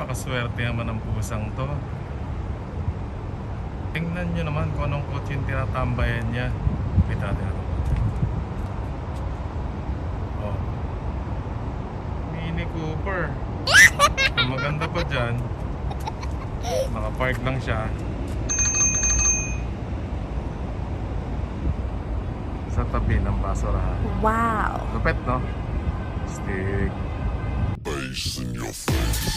Napakaswerte naman ng pusang to. Tingnan nyo naman kung anong kotse yung tinatambayan niya. Kita natin ito. Oh. Mini Cooper. Ang maganda pa dyan, nakapark lang siya sa tabi ng basurahan. Wow! Lupet, no? Stick. Bass in your face.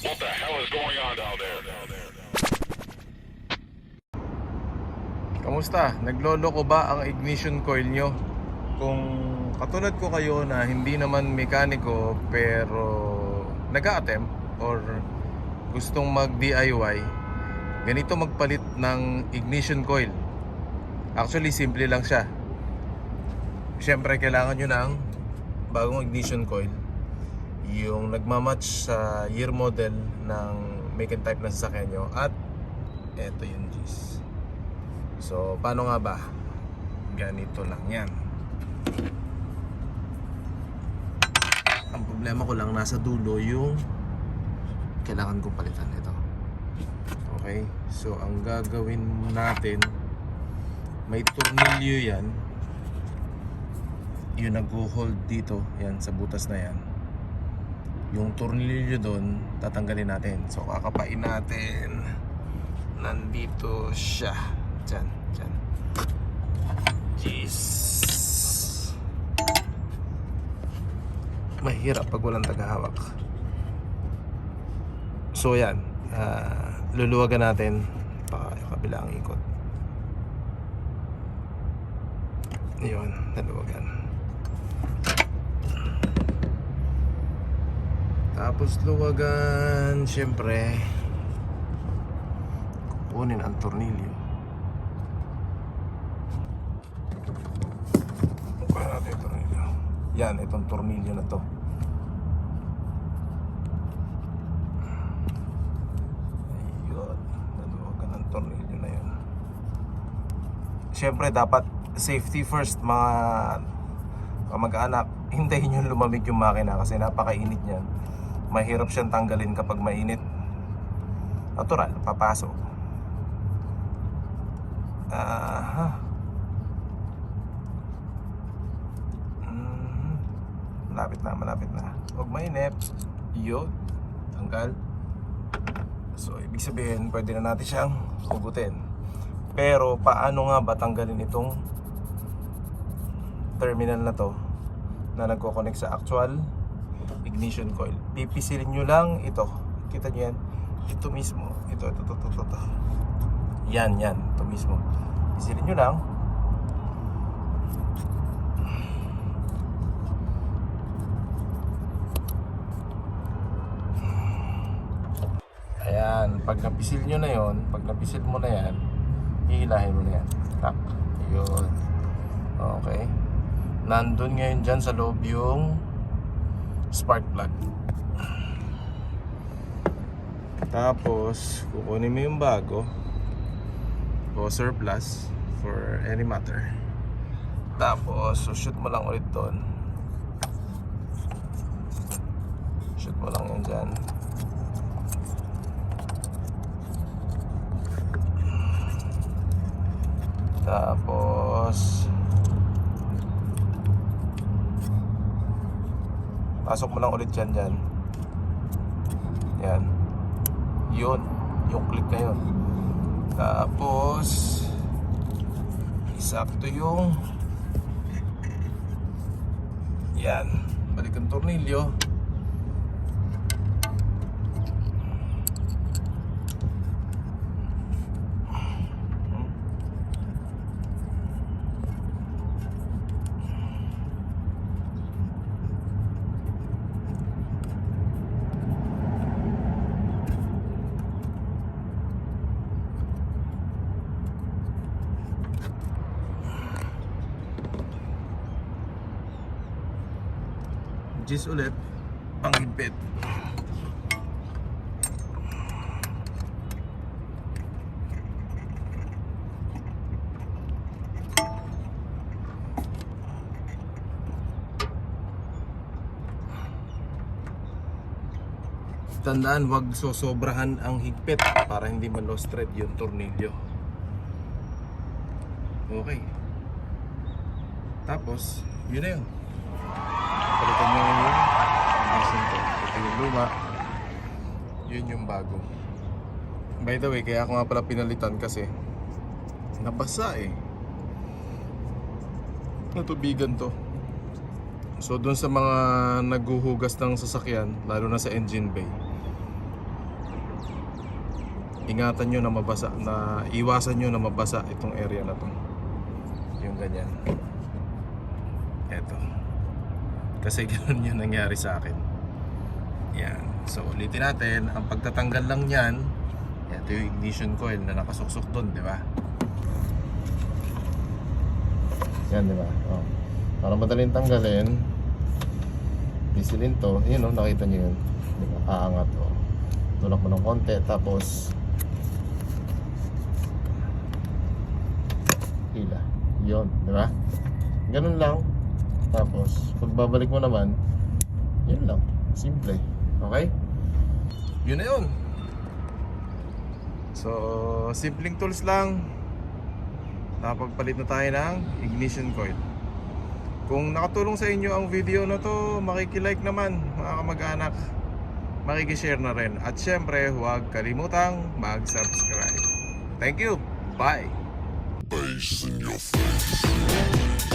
What the hell is going on down there? Kamusta? Naglolo ko ba ang ignition coil nyo? Kung katulad ko kayo na hindi naman mekaniko pero nag-a-attempt or gustong mag-DIY, ganito magpalit ng ignition coil. Actually, simple lang siya. Siyempre, kailangan nyo ng bagong ignition coil, yung nagmamatch sa year model ng make and type na sasakyan nyo, at eto yung G's. So, paano nga ba? Ganito lang yan. Ang problema ko lang, nasa dulo yung kailangan kong palitan ito. Okay? So, ang gagawin natin, may tornilyo yan. Yung nag-hold dito, yan, sa butas na yan. Yung tornilyo doon, tatanggalin natin. So, kakapain natin. Nandito siya. Diyan, diyan. Jeez. Mahirap pag walang tagahawak. So yan, luluwagan natin pa yung kabilang ikot. Yun, naluwagan. Tapos luwagan, syempre kukunin ang tornilyo. Kukunin natin yung tornilyo. Yan, itong tornilyo na to. Ayun, naluwagan ang tornilyo na yun. Syempre dapat safety first, mga kamag-anak. Hintayin nyo lumamig yung makina kasi napakainit niyan. Mahirap siyang tanggalin kapag mainit. Natural, papasok. Malapit na. Huwag mainip. Yun, tanggal. So, ibig sabihin, pwede na natin siyang hugutin. Pero, paano nga ba tanggalin itong terminal na to na nagko-connect sa actual ignition coil? Pipisilin nyo lang ito. Kita nyo yan? Ito mismo. Ito. Yan. Ito mismo. Pisilin nyo lang. Ayan. Pag napisil nyo na yon, pag napisil mo na yan, hihilahin mo na yan. Tak. Yun. Okay. Nandun ngayon dyan sa loob yung spark plug. Tapos kukunin mo yung bago o surplus for any matter. Tapos shoot mo lang ulit doon. Shoot mo lang yun dyan. Tapos pasok mo lang ulit dyan. Yan. Yun. Yung click na yun. Tapos isakto yung yan. Balik ang tornilyo. G's ulit, panghigpit. Tandaan, wag sosobrahan ang higpit para hindi ma-lost thread yung tornilyo. Okay. Tapos, yun na yun. Palitan nyo yung ignition ko. Ito yung luma. Yun yung bago. By the way, kaya ako nga pala pinalitan kasi nabasa eh. Natubigan to. So dun sa mga naghuhugas ng sasakyan, lalo na sa engine bay, ingatan nyo na mabasa, na iwasan nyo na mabasa itong area na to. Yung ganyan. Eto. Kasi ganoon yung nangyari sa akin. Yan. So ulitin natin, ang pagtatanggal lang yan, ito yung ignition coil na nakasuksok doon, di ba? Yan, di ba? Oh. Para madaling tanggalin, pisilin to. Yun, oh, nakita nyo yun. Di ba? Aangat, oh. Tulak mo ng konti, tapos hila. Yun, di ba? Ganun lang. Tapos, pag babalik mo naman, yun lang. Simple. Okay? Yun na yun. So, simpleng tools lang. Napagpalit na tayo ng ignition coil. Kung nakatulong sa inyo ang video na to, makikilike naman mga kamag-anak. Makikishare na rin. At syempre, huwag kalimutang mag-subscribe. Thank you. Bye. Bass in your face.